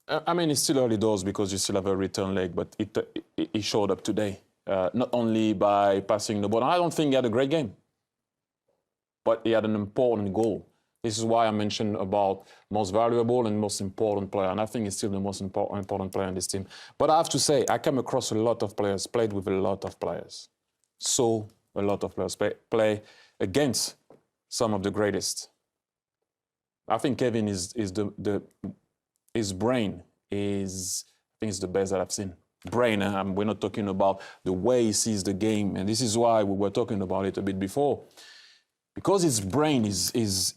I mean, it's still early doors because you still have a return leg, but it showed up today. Not only by passing the ball. I don't think he had a great game, but he had an important goal. This is why I mentioned about most valuable and most important player, and I think he's still the most important player in this team. But I have to say, I came across a lot of players, played with a lot of players. So a lot of players play against some of the greatest. I think Kevin is his brain is, I think it's the best that I've seen. Brain, we're not talking about the way he sees the game, and this is why we were talking about it a bit before. Because his brain is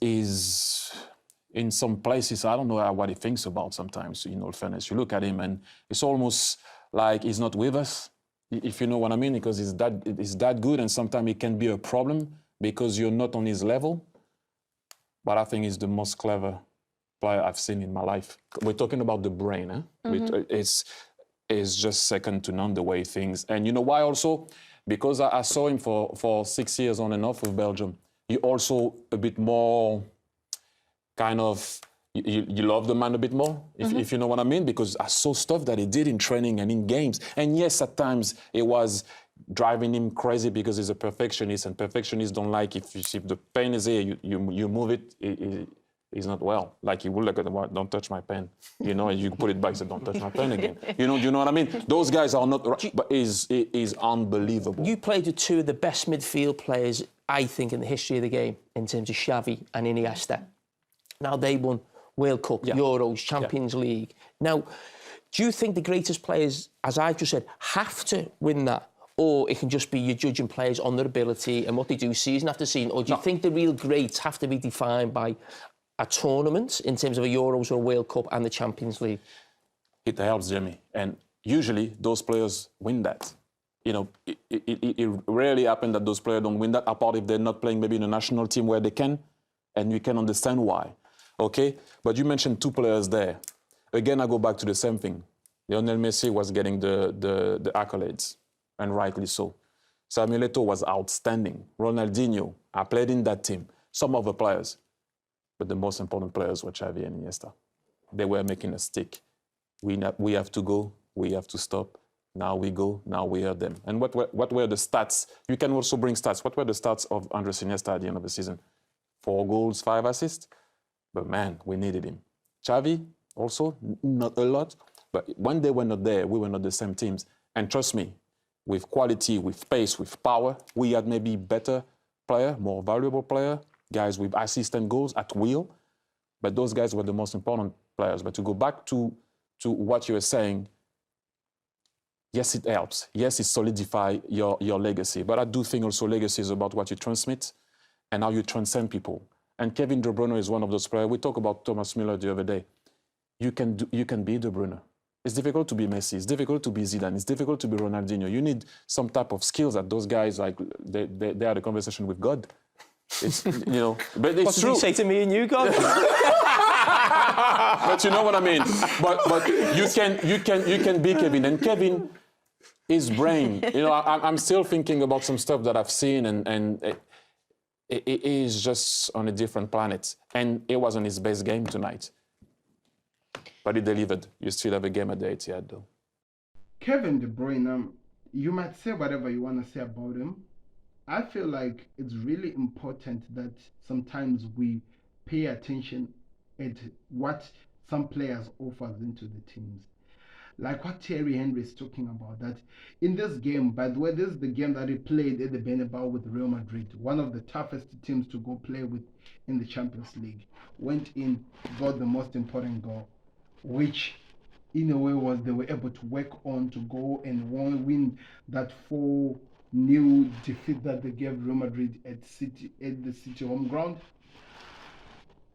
in some places, I don't know what he thinks about sometimes, in all fairness. You look at him and it's almost like he's not with us, if you know what I mean, because he's that good, and sometimes it can be a problem because you're not on his level. But I think he's the most clever player I've seen in my life. We're talking about the brain, eh? It's just second to none the way he thinks. And you know why also? Because I saw him for 6 years on and off with Belgium. He also a bit more kind of, you love the man a bit more, if you know what I mean, because I saw stuff that he did in training and in games. And yes, at times it was driving him crazy because he's a perfectionist, and perfectionists don't like if the pen is here, you move it, he's not well. Like he will look at the word, don't touch my pen, you know, and you put it back, say, don't touch my pen again. You know what I mean? Those guys are not, but is unbelievable. You played with two of the best midfield players, I think, in the history of the game, in terms of Xavi and Iniesta. Now they won World Cup, Euros, Champions League. Now, do you think the greatest players, as I've just said, have to win that? Or it can just be you're judging players on their ability and what they do season after season? Or do you think the real greats have to be defined by a tournament in terms of a Euros or a World Cup and the Champions League? It helps, Jimmy. And usually those players win that. You know, it rarely happens that those players don't win that, apart if they're not playing maybe in a national team where they can, and you can understand why. Okay? But you mentioned two players there. Again, I go back to the same thing. Lionel Messi was getting the accolades, and rightly so. Samuel Eto'o was outstanding. Ronaldinho, I played in that team. Some other players. But the most important players were Xavi and Iniesta. They were making us stick. We have to go, we have to stop. Now we go, now we are them. And what were the stats? You can also bring stats. What were the stats of Andres Iniesta at the end of the season? 4 goals, 5 assists. But man, we needed him. Xavi, also, not a lot. But when they were not there, we were not the same teams. And trust me, with quality, with pace, with power, we had maybe better player, more valuable player, guys with assist and goals at will. But those guys were the most important players. But to go back to what you were saying, yes, it helps. Yes, it solidifies your legacy. But I do think also legacy is about what you transmit and how you transcend people. And Kevin De Bruyne is one of those players. We talked about Thomas Müller the other day. You can be De Bruyne. It's difficult to be Messi. It's difficult to be Zidane. It's difficult to be Ronaldinho. You need some type of skills that those guys, like, they had a conversation with God. It's, you know, but it's what true. What did he say to me and you, God? But you know what I mean. But you can be Kevin. And Kevin, his brain, you know, I'm still thinking about some stuff that I've seen, and it is just on a different planet. And it wasn't his best game tonight. But he delivered. You still have a game at the Etihad, though. Kevin De Bruyne, you might say whatever you want to say about him. I feel like it's really important that sometimes we pay attention at what some players offer into the teams. Like what Thierry Henry is talking about, that in this game, by the way, this is the game that he played at the Bernabeu with Real Madrid, one of the toughest teams to go play with in the Champions League. Went in, got the most important goal, which in a way was they were able to work on to go and win that 4-0 defeat that they gave Real Madrid at the City home ground.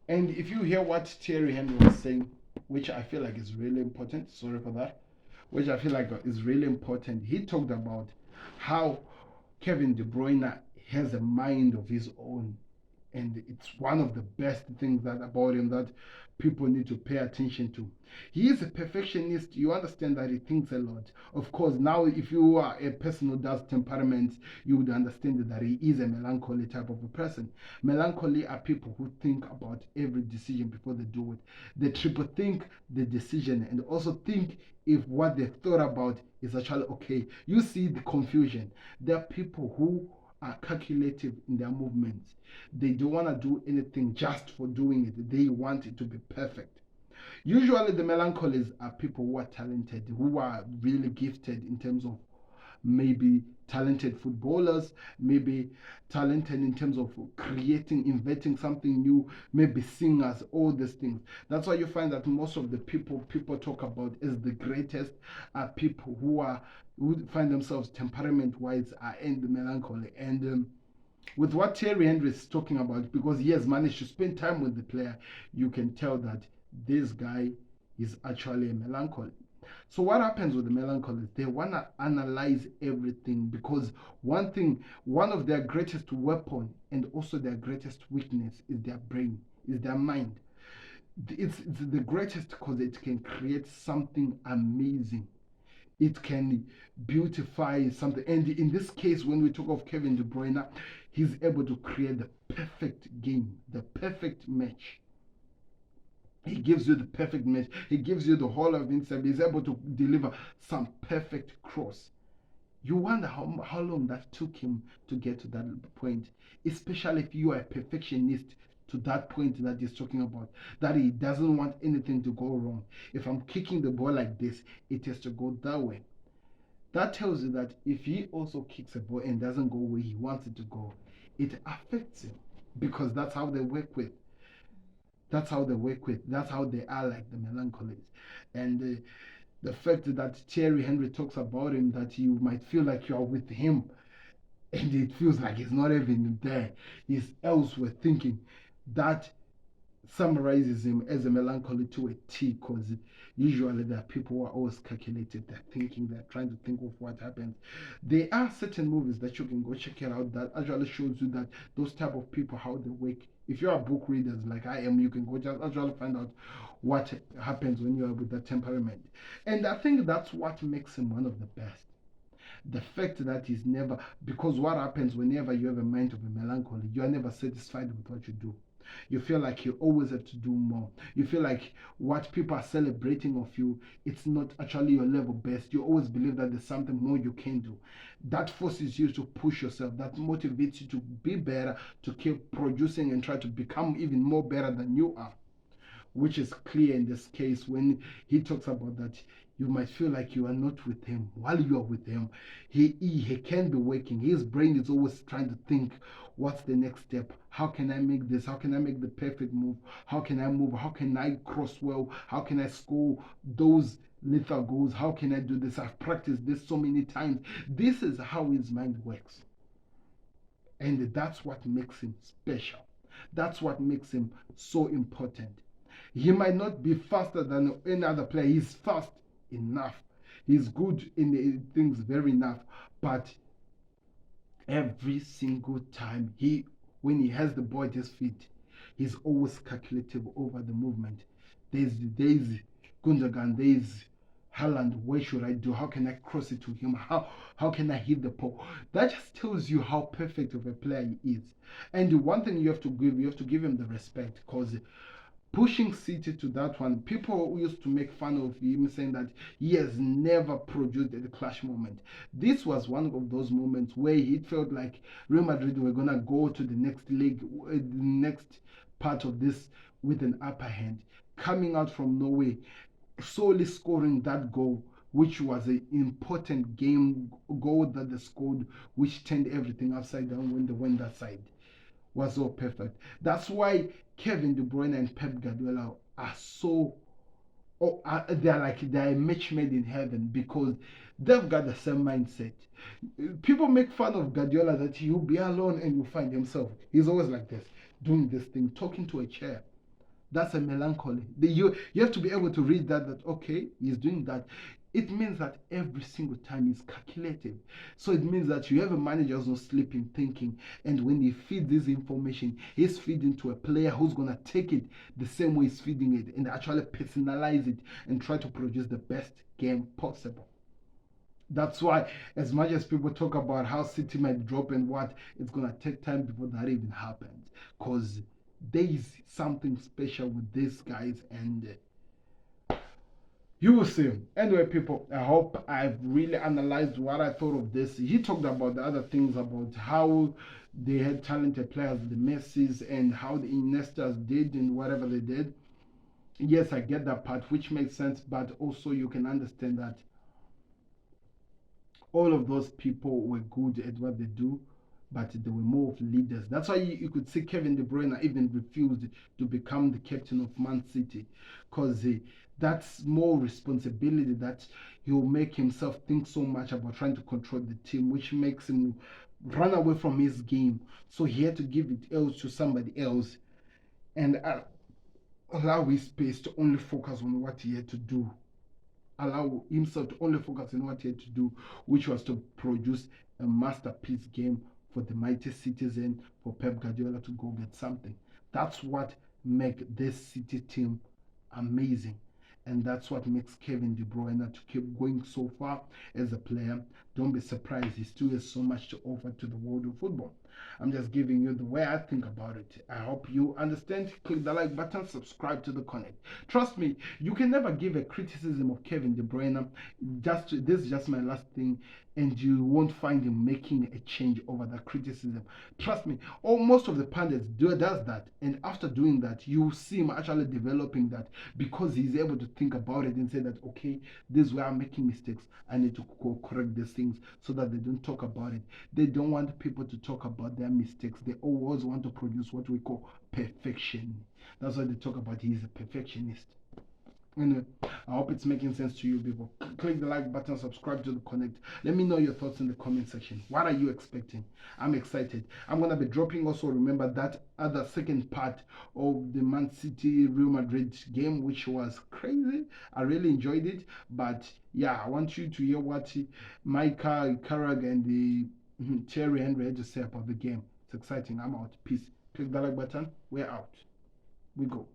And if you hear what Thierry Henry was saying, which I feel like is really important, sorry for that, which I feel like is really important, he talked about how Kevin De Bruyne has a mind of his own, And it's one of the best things that about him that people need to pay attention to. He is a perfectionist. You understand that he thinks a lot. Of course, now if you are a person who does temperaments, you would understand that he is a melancholy type of a person. Melancholy are people who think about every decision before they do it. They triple think the decision and also think if what they thought about is actually okay. You see the confusion. There are people who are calculative in their movements. They don't want to do anything just for doing it. They want it to be perfect. Usually the melancholies are people who are talented, who are really gifted in terms of maybe talented footballers, maybe talented in terms of creating, inventing something new, maybe singers, all these things. That's why you find that most of the people talk about as the greatest are people who find themselves temperament-wise are in the melancholy. And with what Thierry Henry is talking about, because he has managed to spend time with the player, you can tell that this guy is actually a melancholy. So what happens with the melancholies? They want to analyze everything because one of their greatest weapon and also their greatest weakness is their brain, is their mind. It's the greatest because it can create something amazing. It can beautify something. And in this case, when we talk of Kevin De Bruyne, he's able to create the perfect game, the perfect match. He gives you the perfect match. He gives you the whole of himself. He's able to deliver some perfect cross. You wonder how long that took him to get to that point, especially if you are a perfectionist to that point that he's talking about, that he doesn't want anything to go wrong. If I'm kicking the ball like this, it has to go that way. That tells you that if he also kicks a ball and doesn't go where he wants it to go, it affects him because that's how they work with. That's how they work with. That's how they are like the melancholies. And the fact that Thierry Henry talks about him, that you might feel like you are with him and it feels like he's not even there. He's elsewhere thinking. That summarizes him as a melancholy to a T because usually there are people who are always calculated. They're thinking, they're trying to think of what happens. There are certain movies that you can go check it out that actually shows you that those type of people, how they work. If you are book readers like I am, you can go just actually find out what happens when you are with that temperament. And I think that's what makes him one of the best. The fact that he's never, because what happens whenever you have a mind of a melancholy, you are never satisfied with what you do. You feel like you always have to do more. You feel like what people are celebrating of you, it's not actually your level best. You always believe that there's something more you can do. That forces you to push yourself. That motivates you to be better, to keep producing and try to become even more better than you are. Which is clear in this case when he talks about that you might feel like you are not with him. While you are with him, he can be working. His brain is always trying to think, what's the next step? How can I make this? How can I make the perfect move? How can I move? How can I cross well? How can I score those lethal goals? How can I do this? I've practiced this so many times. This is how his mind works. And that's what makes him special. That's what makes him so important. He might not be faster than any other player. He's fast enough. He's good in the things very enough. But every single time when he has the ball at his feet, he's always calculative over the movement. There's Gundogan, there's Haaland, what should I do? How can I cross it to him? How can I hit the ball? That just tells you how perfect of a player he is. And the one thing you have to give him the respect, because pushing City to that one, people used to make fun of him, saying that he has never produced a clash moment. This was one of those moments where he felt like Real Madrid were going to go to the next leg, the next part of this with an upper hand. Coming out from Norway, solely scoring that goal, which was an important game goal that they scored, which turned everything upside down when they went that side, was so perfect. That's why Kevin De Bruyne and Pep Guardiola are so, they're a match made in heaven because they've got the same mindset. People make fun of Guardiola that he'll be alone and you'll find himself. He's always like this, doing this thing, talking to a chair. That's a melancholy. You have to be able to read that okay, he's doing that. It means that every single time is calculated. So it means that you have a manager who's not sleeping, thinking, and when he feeds this information, he's feeding to a player who's gonna take it the same way he's feeding it and actually personalize it and try to produce the best game possible. That's why, as much as people talk about how City might drop and what, it's gonna take time before that even happens. Because there is something special with these guys, and you will see. Anyway, people, I hope I've really analyzed what I thought of this. He talked about the other things, about how they had talented players, the Messis, and how the Inestas did and whatever they did. Yes, I get that part, which makes sense, but also you can understand that all of those people were good at what they do, but they were more of leaders. That's why you could see Kevin De Bruyne even refused to become the captain of Man City, because that's more responsibility that he'll make himself think so much about trying to control the team, which makes him run away from his game. So he had to give it else to somebody else and allow his space to only focus on what he had to do, allow himself to only focus on what he had to do, which was to produce a masterpiece game for the mighty citizen, for Pep Guardiola to go get something. That's what makes this City team amazing. And that's what makes Kevin De Bruyne to keep going so far as a player. Don't be surprised, he still has so much to offer to the world of football. I'm just giving you the way I think about it. I hope you understand. Click the like button, subscribe to the connect. Trust me, you can never give a criticism of Kevin De Bruyne. This is just my last thing, and you won't find him making a change over that criticism. Trust me, most of the pundits does that, and after doing that, you see him actually developing that, because he's able to think about it and say that, okay, this is where I'm making mistakes. I need to correct these things so that they don't talk about it. They don't want people to talk about their mistakes. They always want to produce what we call perfection. That's why they talk about he's a perfectionist. Anyway, I hope it's making sense to you people. Click the like button, subscribe to the connect. Let me know your thoughts in the comment section. What are you expecting? I'm excited. I'm gonna be dropping also, remember, that other second part of the Man City Real Madrid game, which was crazy. I really enjoyed it. But yeah, I want you to hear what Micah Carragh and the Thierry Henry had to say about the game. It's exciting. I'm out. Peace. Click the like button. We're out. We go.